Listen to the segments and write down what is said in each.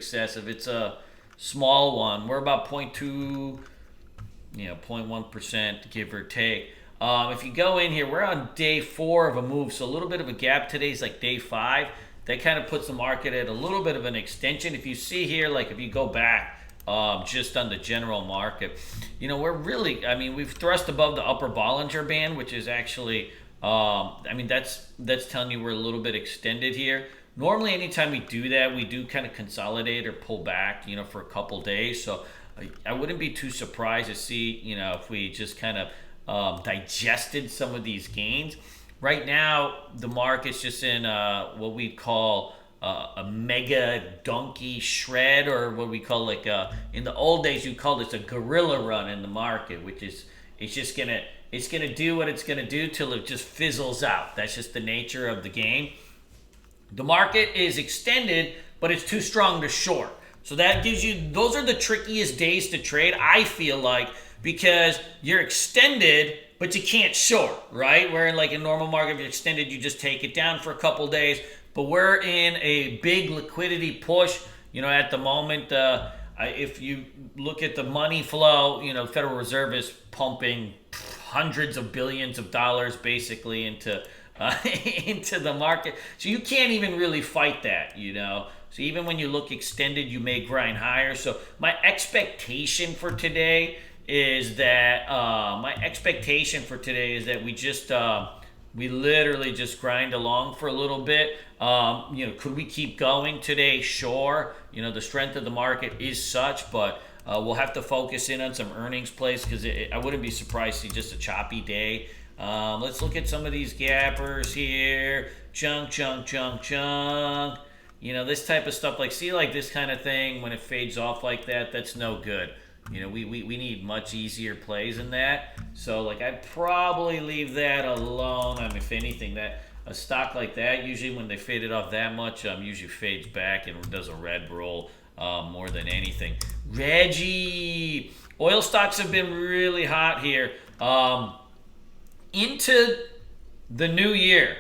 excessive. It's a small one. We're about 0.2, 0.1%, give or take. If you go in here, we're on day 4 of a move, so a little bit of a gap. Today's like day 5. That kind of puts the market at a little bit of an extension. If you see here, like if you go back just on the general market, we're really, we've thrust above the upper Bollinger Band, which is actually, that's telling you we're a little bit extended here. Normally, anytime we do that, we do kind of consolidate or pull back, for a couple days. So I wouldn't be too surprised to see, if we just kind of digested some of these gains. Right now, the market's just in what we call a mega donkey shred, or what we call in the old days you call this a gorilla run in the market, which is it's gonna do what it's gonna do till it just fizzles out. That's just the nature of the game. The market is extended, but it's too strong to short. So that gives you, those are the trickiest days to trade, I feel like, because you're extended, but you can't short, right? Where like in normal market, if you're extended, you just take it down for a couple days. But we're in a big liquidity push, at the moment. If you look at the money flow, Federal Reserve is pumping hundreds of billions of dollars basically into into the market. So you can't even really fight that, So even when you look extended, you may grind higher. So my expectation for today is that we literally just grind along for a little bit. Could we keep going today? Sure. The strength of the market is such, but we'll have to focus in on some earnings plays, because I wouldn't be surprised to see just a choppy day. Let's look at some of these gappers here. Chunk. This type of stuff, like this kind of thing, when it fades off like that, that's no good. We need much easier plays than that. So I'd probably leave that alone. If anything, that a stock like that, usually when they fade it off that much, usually fades back and does a red roll more than anything. Reggie, oil stocks have been really hot here. Into the new year,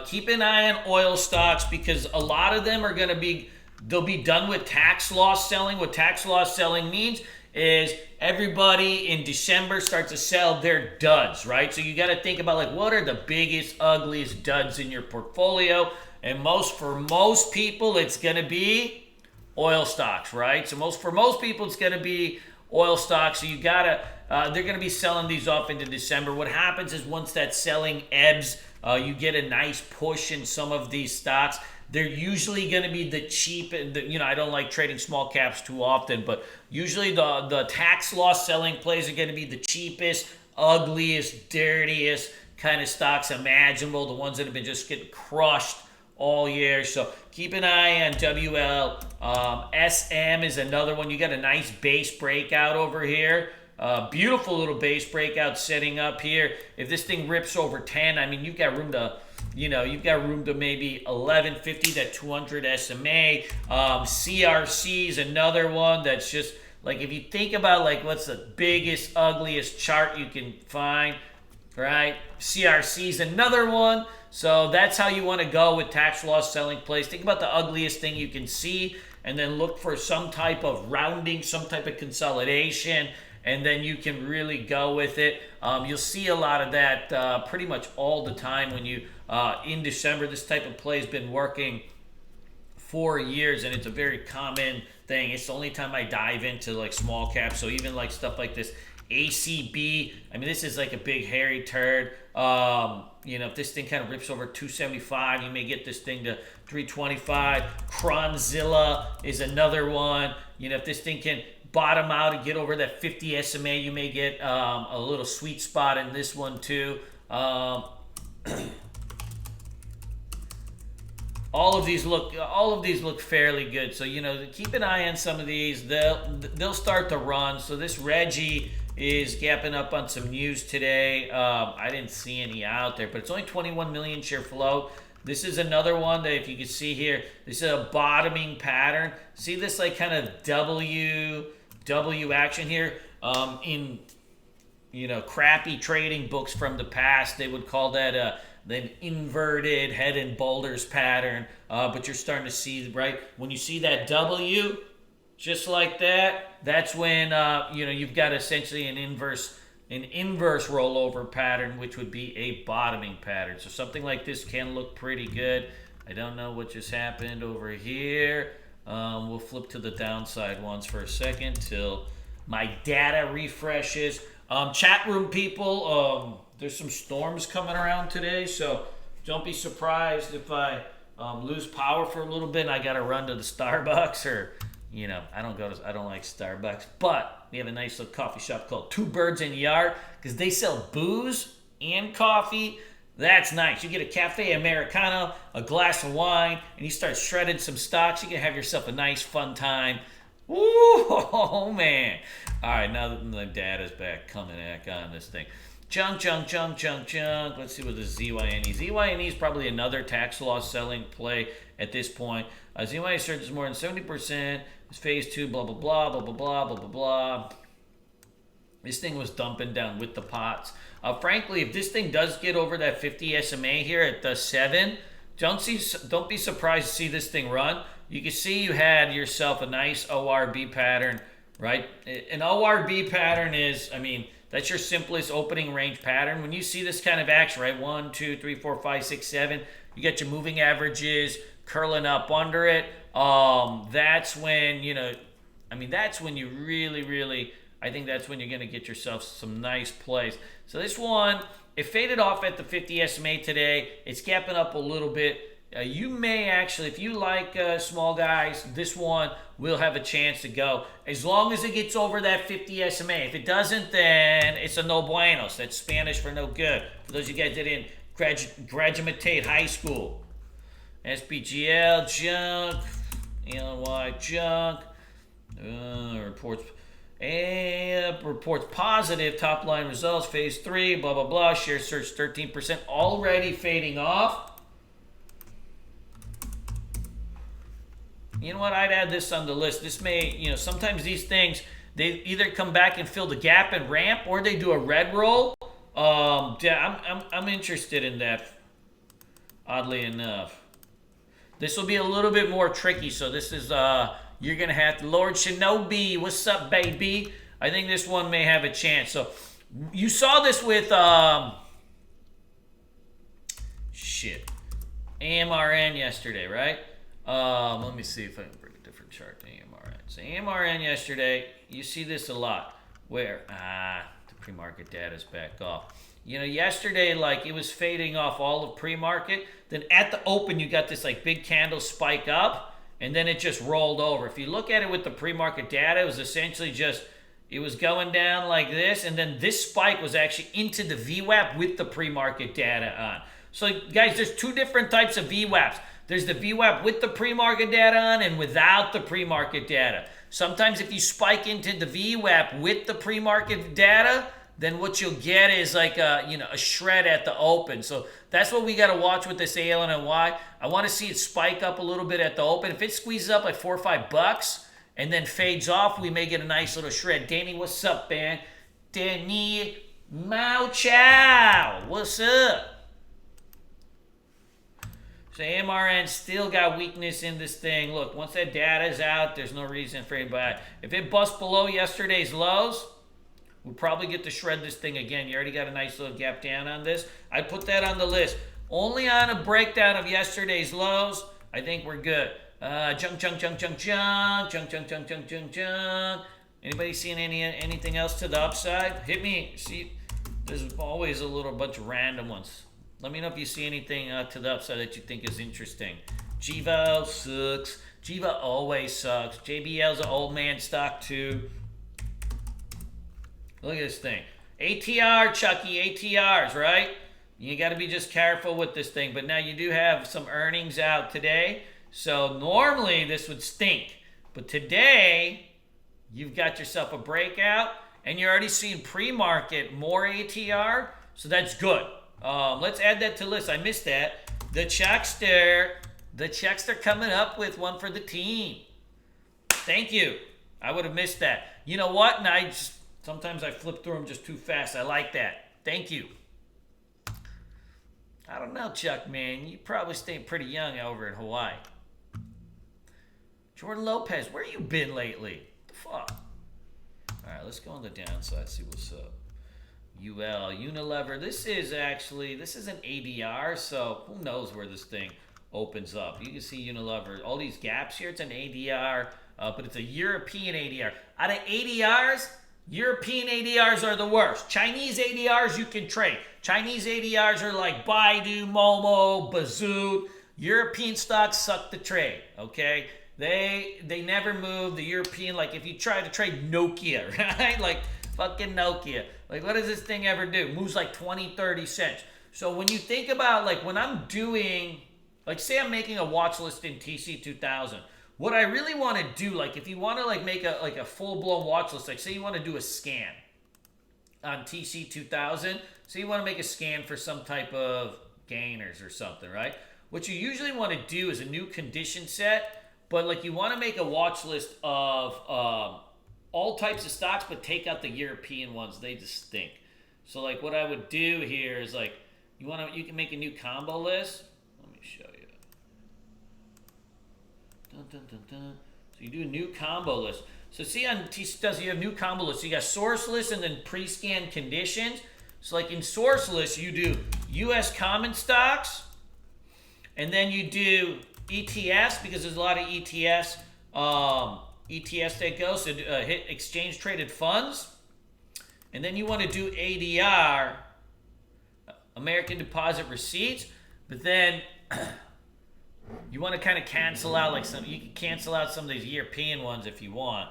keep an eye on oil stocks, because a lot of them are going to they'll be done with tax loss selling. What tax loss selling means is everybody in December starts to sell their duds, right? So you got to think about what are the biggest, ugliest duds in your portfolio, and for most people, it's going to be oil stocks, right? So for most people, it's going to be oil stocks. So you got to. They're going to be selling these off into December. What happens is once that selling ebbs, you get a nice push in some of these stocks. They're usually going to be the cheap. I don't like trading small caps too often, but usually the tax loss selling plays are going to be the cheapest, ugliest, dirtiest kind of stocks imaginable, the ones that have been just getting crushed all year. So keep an eye on WL. SM is another one. You got a nice base breakout over here. Beautiful little base breakout setting up here. If this thing rips over 10, you've got room to, maybe 1150, that 200 SMA. CRC is another one that's just if you think about what's the biggest, ugliest chart you can find, right? CRC is another one. So that's how you want to go with tax loss selling plays. Think about the ugliest thing you can see, and then look for some type of rounding, some type of consolidation, and then you can really go with it. You'll see a lot of that pretty much all the time when you, in December, this type of play has been working for years, and it's a very common thing. It's the only time I dive into small caps. So even stuff like this, ACB, this is a big hairy turd. If this thing kind of rips over 275, you may get this thing to 325. Cronzilla is another one. If this thing can bottom out and get over that 50 SMA, you may get a little sweet spot in this one too. All of these look fairly good. So keep an eye on some of these. They'll start to run. So this Reggie is gapping up on some news today. I didn't see any out there, but it's only 21 million share float. This is another one that, if you can see here, this is a bottoming pattern. See this kind of W action here. In crappy trading books from the past, they would call that then inverted head and boulders pattern. But you're starting to see, right, when you see that W, just like that, that's when you've got essentially an inverse rollover pattern, which would be a bottoming pattern. So something like this can look pretty good. I don't know what just happened over here. We'll flip to the downside ones for a second till my data refreshes. Chat room people, there's some storms coming around today, so don't be surprised if I lose power for a little bit and I gotta run to the Starbucks, or I don't like Starbucks, but we have a nice little coffee shop called Two Birds in the Yard, because they sell booze and coffee. That's nice. You get a cafe Americano, a glass of wine, and you start shredding some stocks. You can have yourself a nice, fun time. Ooh, oh man. All right, now that the data's back, coming back on this thing. Junk. Let's see what the ZYNE. ZYNE is probably another tax loss selling play at this point. ZYNE surges more than 70%. It's phase 2, blah, blah, blah, blah, blah, blah, blah, blah, blah. This thing was dumping down with the pots. Frankly, if this thing does get over that 50 SMA here at the 7, don't be surprised to see this thing run. You can see you had yourself a nice ORB pattern, right? An ORB pattern is, that's your simplest opening range pattern. When you see this kind of action, right? 1, 2, 3, 4, 5, 6, 7, you get your moving averages curling up under it. That's when, that's when you really, I think that's when you're going to get yourself some nice plays. So this one, it faded off at the 50 SMA today. It's gapping up a little bit. You may actually, if you like small guys, this one will have a chance to go, as long as it gets over that 50 SMA. If it doesn't, then it's a no buenos. That's Spanish for no good. For those of you guys that didn't graduate high school. SBGL, junk. LY, junk. Reports positive top line results, phase 3, blah blah blah. Share search 13%, already fading off. You know what? I'd add this on the list. This may, sometimes these things, they either come back and fill the gap and ramp, or they do a red roll. I'm interested in that. Oddly enough, this will be a little bit more tricky. So this is you're going to have to, Lord Shinobi, what's up, baby? I think this one may have a chance. So you saw this with, AMRN yesterday, right? Let me see if I can bring a different chart to AMRN. So AMRN yesterday, you see this a lot, where, the pre-market data's back off. Yesterday, it was fading off all of pre-market. Then at the open, you got this, big candle spike up. And then it just rolled over. If you look at it with the pre-market data, it was essentially it was going down like this. And then this spike was actually into the VWAP with the pre-market data on. So, guys, there's two different types of VWAPs. There's the VWAP with the pre-market data on and without the pre-market data. Sometimes if you spike into the VWAP with the pre-market data, then what you'll get is a shred at the open. So that's what we got to watch with this ALNY. I want to see it spike up a little bit at the open. If it squeezes up like $4 or $5 and then fades off, we may get a nice little shred. Danny, what's up, man? Danny Mao Chow, what's up? So AMRN still got weakness in this thing. Look, once that data is out, there's no reason for anybody. If it busts below yesterday's lows, we'll probably get to shred this thing again. You already got a nice little gap down on this. I put that on the list. Only on a breakdown of yesterday's lows, I think we're good. Junk. Anybody seeing anything else to the upside? Hit me. See, there's always a little bunch of random ones. Let me know if you see anything to the upside that you think is interesting. Jiva sucks. Jiva always sucks. JBL's an old man stock too. Look at this thing. ATR, Chucky, ATRs, right? You got to be just careful with this thing. But now you do have some earnings out today. So normally this would stink. But today, you've got yourself a breakout. And you're already seeing pre-market more ATR. So that's good. Let's add that to the list. I missed that. The Chuckster coming up with one for the team. Thank you. I would have missed that. You know what? And sometimes I flip through them just too fast. I like that. Thank you. I don't know, Chuck, man. You probably stay pretty young over in Hawaii. Jordan Lopez, where you been lately? What the fuck? All right, let's go on the downside, see what's up. UL, Unilever. This is an ADR, so who knows where this thing opens up. You can see Unilever, all these gaps here. It's an ADR, but it's a European ADR. Out of ADRs, European ADRs are the worst. Chinese ADRs you can trade. Chinese ADRs are like Baidu, Momo, Bazoot. European stocks suck the trade, okay? They never move. The European, like if you try to trade Nokia, right? Like fucking Nokia. Like what does this thing ever do? Moves like 20, 30 cents. So when you think about like when I'm doing, like say I'm making a watch list in TC2000, what I really want to do, like if you want to like make a full-blown watch list, like say you want to do a scan on TC2000, so you want to make a scan for some type of gainers or something, right? What you usually want to do is a new condition set, but like you want to make a watch list of all types of stocks, but take out the European ones. They just stink. So like what I would do here is like you can make a new combo list. Let me show you. Dun, dun, dun, dun. So you do a new combo list. So see on TC2000 you have new combo lists. So you got source list and then pre-scan conditions. So like in source list you do U.S. common stocks, and then you do ETFs because there's a lot of ETFs. ETFs that go, so hit exchange traded funds, and then you want to do ADR, American deposit receipts, but then you want to kind of cancel out like you can cancel out some of these European ones if you want.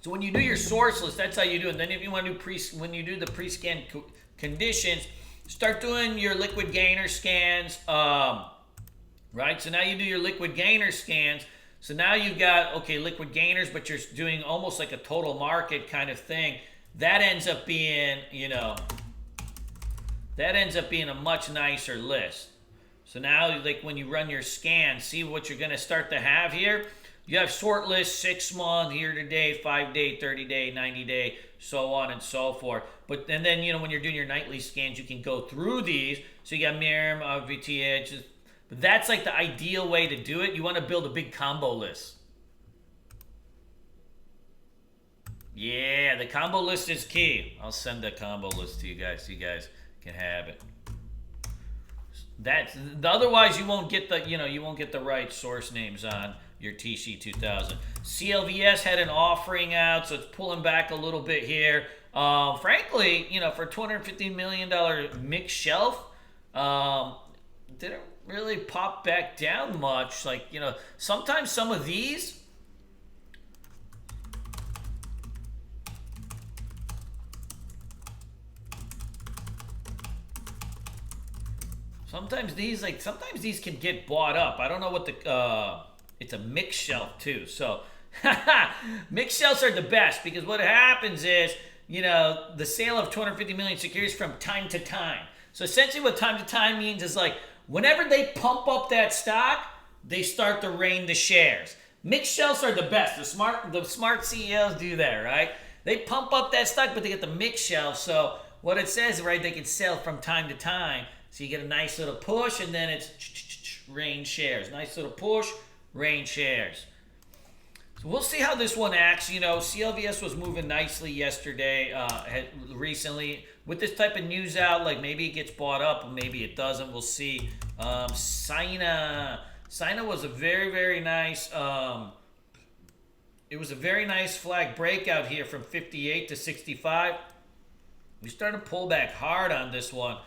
So when you do your source list, that's how you do it. And then if you want to do when you do the pre-scan conditions, start doing your liquid gainer scans. Right, so now you do your liquid gainer scans. So now you've got, okay, liquid gainers, but you're doing almost like a total market kind of thing. That ends up being, a much nicer list. So now, like when you run your scan, see what you're going to start to have here. You have short list, 6 month, year to date, 5 day, 30 day, 90 day, so on and so forth. But and then when you're doing your nightly scans, you can go through these. So you got Miram, VTH. But that's like the ideal way to do it. You want to build a big combo list. Yeah, the combo list is key. I'll send the combo list to you guys so you guys can have it. Otherwise you won't get the right source names on your TC2000. CLVS had an offering out, so it's pulling back a little bit here. Frankly, for $250 million mixed shelf, didn't really pop back down much. Like, sometimes some of these sometimes these can get bought up. I don't know what it's a mixed shelf too. So mixed shelves are the best because what happens is, the sale of 250 million securities from time to time. So essentially what time to time means is like whenever they pump up that stock, they start to rain the shares. Mixed shelves are the best. The smart CEOs do that, right? They pump up that stock, but they get the mixed shelf. So what it says, right, they can sell from time to time. So you get a nice little push, and then it's rain shares. Nice little push, rain shares. So we'll see how this one acts. CLVS was moving nicely yesterday, recently. With this type of news out, like maybe it gets bought up, or maybe it doesn't. We'll see. Sina was a very, very nice. It was a very nice flag breakout here from 58 to 65. We started to pull back hard on this one.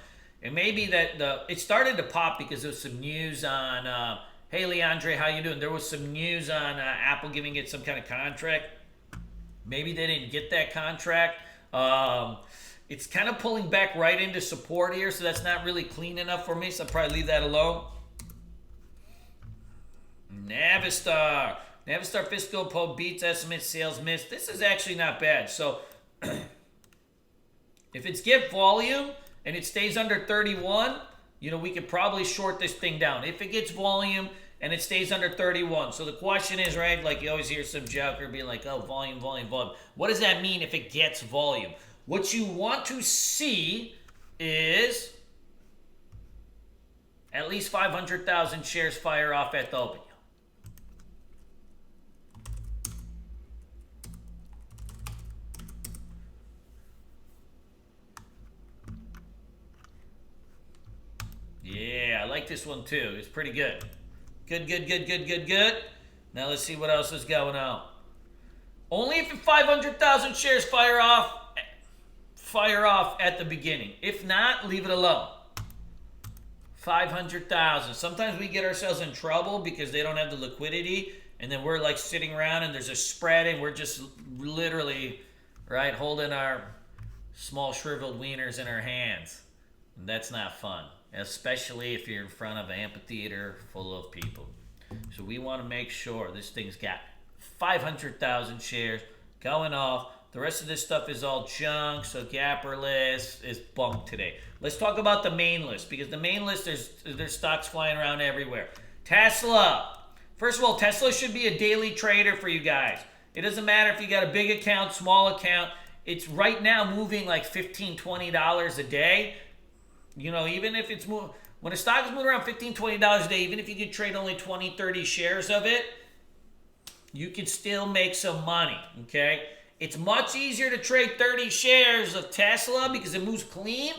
And maybe it started to pop because there was some news on, hey, Leandre, how you doing? There was some news on Apple giving it some kind of contract. Maybe they didn't get that contract. It's kind of pulling back right into support here, so that's not really clean enough for me, so I'll probably leave that alone. Navistar fiscal poll beats estimates, sales miss. This is actually not bad. So if it's get volume and it stays under 31, we could probably short this thing down. If it gets volume and it stays under 31. So the question is, right, like you always hear some joker being like, oh, volume. What does that mean if it gets volume? What you want to see is at least 500,000 shares fire off at the open. Yeah, I like this one too. It's pretty good. Good. Now let's see what else is going on. Only if 500,000 shares fire off at the beginning. If not, leave it alone. 500,000. Sometimes we get ourselves in trouble because they don't have the liquidity, and then we're like sitting around and there's a spread and we're just literally, right, holding our small shriveled wieners in our hands. And that's not fun, especially if you're in front of an amphitheater full of people. So we want to make sure this thing's got 500,000 shares going off. The rest of this stuff is all junk, so Gapper list is bunk today. Let's talk about the main list, because the main list, there's stocks flying around everywhere. Tesla. First of all, Tesla should be a daily trader for you guys. It doesn't matter if you got a big account, small account. It's right now moving like $15, $20 a day. You know, even if it's when a stock is moving around $15, $20 a day, even if you could trade only 20, 30 shares of it, you can still make some money, okay? It's much easier to trade 30 shares of Tesla because it moves clean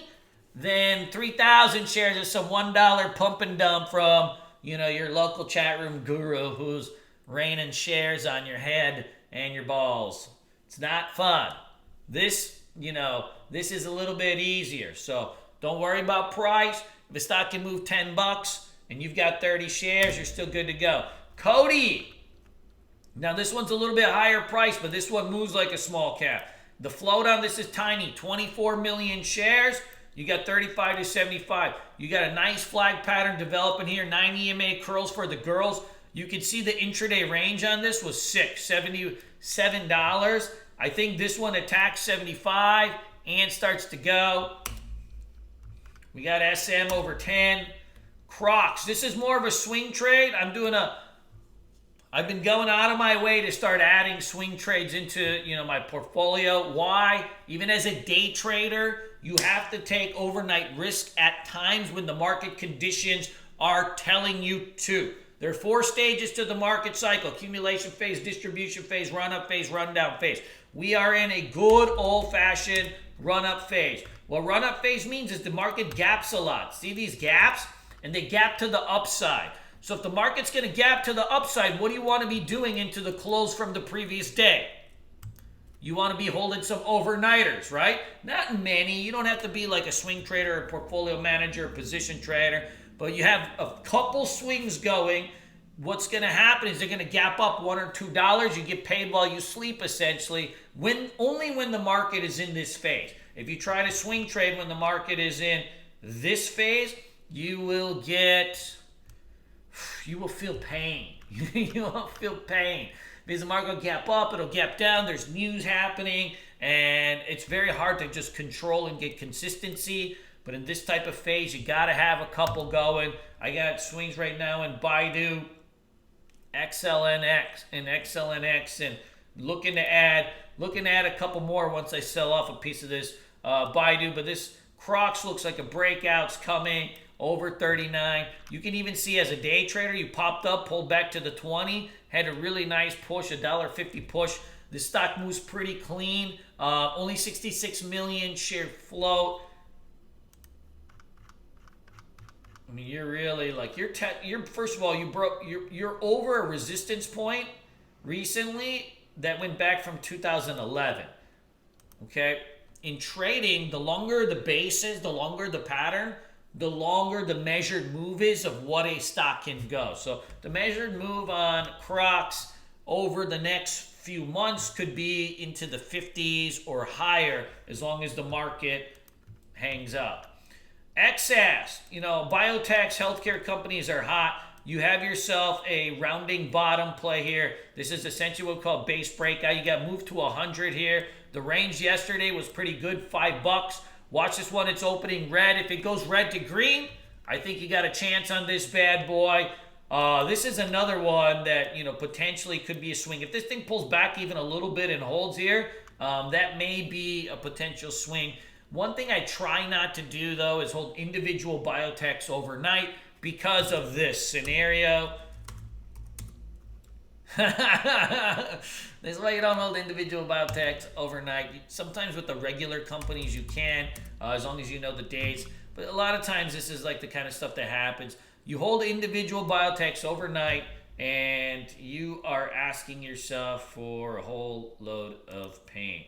than 3,000 shares of some $1 pump and dump from, you know, your local chat room guru who's raining shares on your head and your balls. It's not fun. This, you know, this is a little bit easier. So don't worry about price. If a stock can move $10 and you've got 30 shares, you're still good to go. Cody. Now this one's a little bit higher price, but this one moves like a small cap. The float on this is tiny, 24 million shares. You got 35 to 75. You got a nice flag pattern developing here. 9 EMA curls for the girls. You can see the intraday range on this was $77. I think this one attacks 75 and starts to go. We got SM over 10. Crocs. This is more of a swing trade. I've been going out of my way to start adding swing trades into, you know, my portfolio. Why? Even as a day trader, you have to take overnight risk at times when the market conditions are telling you to. There are 4 stages to the market cycle: accumulation phase, distribution phase, run-up phase, run-down phase. We are in a good old-fashioned run-up phase. What run-up phase means is the market gaps a lot. See these gaps? And they gap to the upside. So if the market's going to gap to the upside, what do you want to be doing into the close from the previous day? You want to be holding some overnighters, right? Not many. You don't have to be like a swing trader, a portfolio manager, a position trader, but you have a couple swings going. What's going to happen is they're going to gap up $1 or $2. You get paid while you sleep, essentially, only when the market is in this phase. If you try to swing trade when the market is in this phase, you will feel pain. You will feel pain. Because the market will gap up, it'll gap down, there's news happening, and it's very hard to just control and get consistency. But in this type of phase, you got to have a couple going. I got swings right now in Baidu, XLNX, and looking to add a couple more once I sell off a piece of this Baidu. But this Crocs looks like a breakout's coming. Over 39. You can even see as a day trader, you popped up, pulled back to the 20, had a really nice push, $1.50 push. The stock moves pretty clean. Only 66 million share float. I mean, you're really like you're first of all, you're over a resistance point recently that went back from 2011. Okay, in trading, the longer the base is, the longer the pattern, the longer the measured move is of what a stock can go. So the measured move on Crocs over the next few months could be into the 50s or higher as long as the market hangs up. XS, you know, biotechs, healthcare companies are hot. You have yourself a rounding bottom play here. This is essentially what we call base breakout. You got moved to 100 here. The range yesterday was pretty good, $5. Watch this one, it's opening red. If it goes red to green, I think you got a chance on this bad boy. This is another one that, you know, potentially could be a swing. If this thing pulls back even a little bit and holds here, That may be a potential swing. One thing I try not to do, though, is hold individual biotechs overnight because of this scenario. This is why you don't hold individual biotechs overnight. Sometimes with the regular companies you can, as long as you know the dates. But a lot of times this is like the kind of stuff that happens. You hold individual biotechs overnight and you are asking yourself for a whole load of pain.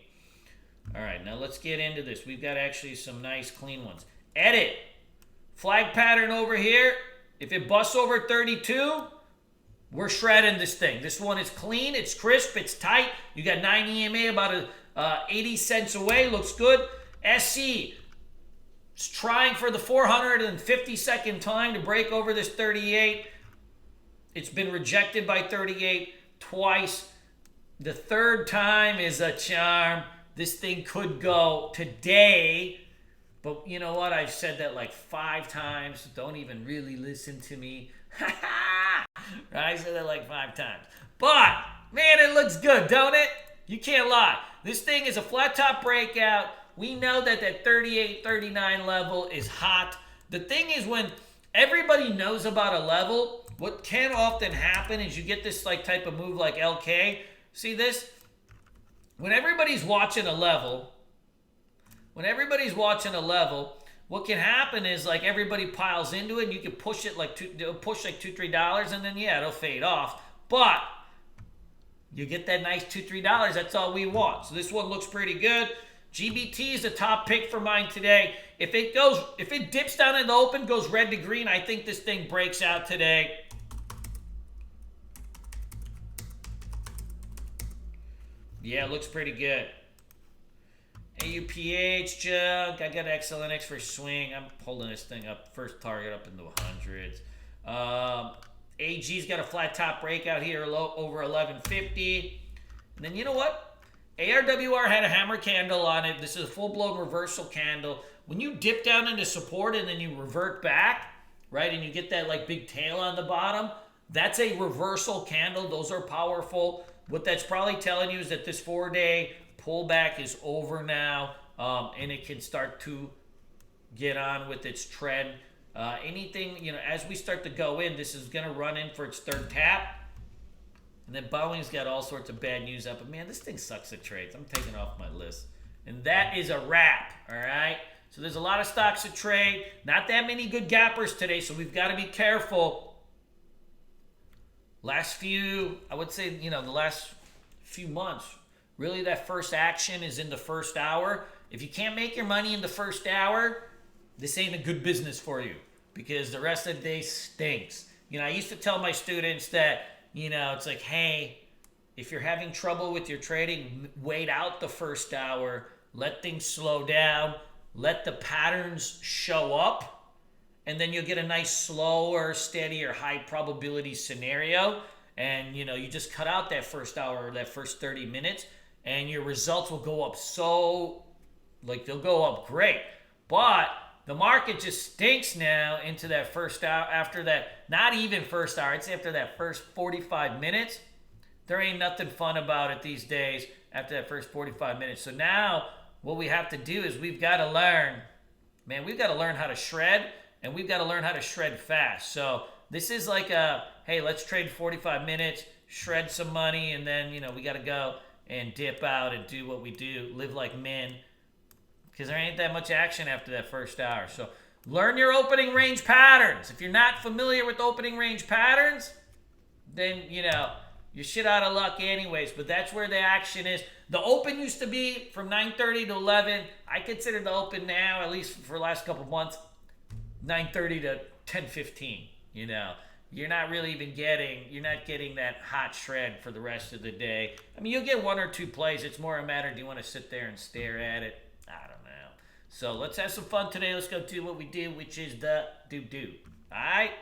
All right, now let's get into this. We've got actually some nice clean ones. Edit. Flag pattern over here. If it busts over 32, we're shredding this thing. This one is clean, it's crisp, it's tight. You got 9 EMA, about 80 cents away. Looks good. SC. It's trying for the 452nd time to break over this 38. It's been rejected by 38 twice. The third time is a charm. This thing could go today. But you know what? I've said that like 5 times. Don't even really listen to me. I said that like 5 times. But, man, it looks good, don't it? You can't lie. This thing is a flat top breakout. We know that that 38, 39 level is hot. The thing is, when everybody knows about a level, what can often happen is you get this like type of move like LK. See this? When everybody's watching a level, what can happen is like everybody piles into it and you can push it like $2-3 and then yeah, it'll fade off. But you get that nice $2-3. That's all we want. So this one looks pretty good. GBT is the top pick for mine today. If it dips down in the open, goes red to green, I think this thing breaks out today. Yeah, it looks pretty good. AUPH junk. I got XLNX for swing. I'm holding this thing up. First target up in the hundreds. AG's got a flat top breakout here over 1150. And then you know what? ARWR had a hammer candle on it. This is a full-blown reversal candle. When you dip down into support and then you revert back, right, and you get that like big tail on the bottom, that's a reversal candle. Those are powerful. What that's probably telling you is that this 4-day pullback is over now, and it can start to get on with its trend. Anything, as we start to go in, this is going to run in for its third tap. And then Boeing's got all sorts of bad news up. But, man, this thing sucks at trades. I'm taking it off my list. And that is a wrap, all right? So there's a lot of stocks to trade. Not that many good gappers today, so we've got to be careful. Last few, I would say, the last few months, really that first action is in the first hour. If you can't make your money in the first hour, this ain't a good business for you because the rest of the day stinks. I used to tell my students that, it's like, hey, if you're having trouble with your trading, wait out the first hour, let things slow down, let the patterns show up, and then you'll get a nice slower, steadier, high probability scenario. And, you just cut out that first hour or that first 30 minutes, and your results will go up they'll go up great. But the market just stinks now into that first hour. After that, not even first hour, I'd say after that first 45 minutes, there ain't nothing fun about it these days after that first 45 minutes. So now what we have to do is we've got to learn how to shred, and we've got to learn how to shred fast. So this is like hey, let's trade 45 minutes, shred some money, and then, we got to go and dip out and do what we do, live like men. Because there ain't that much action after that first hour. So learn your opening range patterns. If you're not familiar with opening range patterns, then, you're shit out of luck anyways. But that's where the action is. The open used to be from 9:30 to 11. I consider the open now, at least for the last couple months, 9:30 to 10:15. You're not really even getting that hot shred for the rest of the day. I mean, you'll get 1 or 2 plays. It's more a matter, do you want to sit there and stare at it? I don't know. So let's have some fun today. Let's go do what we do, which is the do. All right?